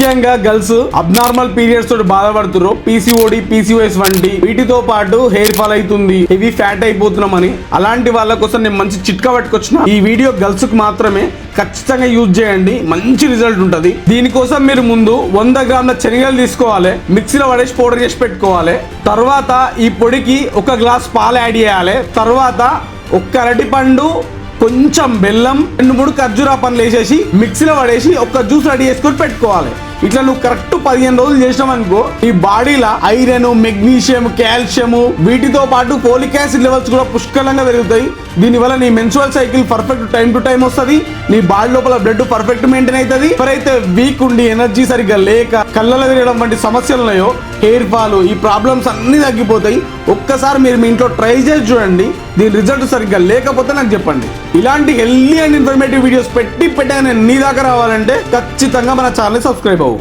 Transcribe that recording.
ముఖ్యంగా girls abnormal periods తోటి బాధపడుతున్నారు, పీసీఓడి పీసీఓఎస్ వంటి వీటితో పాటు హెయిర్ ఫాల్ అవుతుంది, హెవీ ఫ్యాట్ అయిపోతున్నామని అలాంటి వాళ్ళ కోసం నేను మంచి చిట్కా పట్టుకొచ్చిన. ఈ వీడియో గర్ల్స్ కు మాత్రమే, ఖచ్చితంగా యూజ్ చేయండి, మంచి రిజల్ట్ ఉంటది. దీనికోసం మీరు ముందు 100 గ్రాముల శనగలు తీసుకోవాలి, మిక్సీలో పడేసి పౌడర్ చేసి పెట్టుకోవాలి. తర్వాత ఈ పొడికి 1 గ్లాస్ పాలు యాడ్ చేయాలి. తర్వాత 1 అరటిపండు, కొంచెం బెల్లం, 2-3 ఖర్జూరా పండ్లు వేసేసి మిక్సీలో పడేసి ఒక జ్యూస్ రెడీ చేసుకొని పెట్టుకోవాలి. ఇట్లా నువ్వు కరెక్ట్ 15 రోజులు చేసినావు అనుకో, ఈ బాడీలో ఐరన్, మెగ్నీషియం, కాల్షియం వీటితో పాటు ఫోలిక్ యాసిడ్ లెవెల్స్ కూడా పుష్కలంగా పెరుగుతాయి. దీనివల్ల నీ menstrual cycle perfect time to time వస్తుంది, నీ బాడీ లోపల బ్లడ్ పర్ఫెక్ట్ మెయింటైన్ అవుతుంది. ఎవరైతే వీక్ ఉండి ఎనర్జీ సరిగ్గా లేక కళ్ళలో తిరగడం వంటి సమస్యలు ఉన్నాయో, హెయిర్ ఫాల్, ఈ ప్రాబ్లమ్స్ అన్ని తగ్గిపోతాయి. ఒక్కసారి మీరు మీ ఇంట్లో ట్రై చేసి చూడండి. దీని రిజల్ట్ సరిగ్గా లేకపోతే నాకు చెప్పండి. ఇలాంటి హెల్దీ అండ్ ఇన్ఫర్మేటివ్ వీడియోస్ పెట్టి నేను నీ దాకా రావాలంటే ఖచ్చితంగా మన ఛానల్ సబ్స్క్రైబ్ అవ్వు.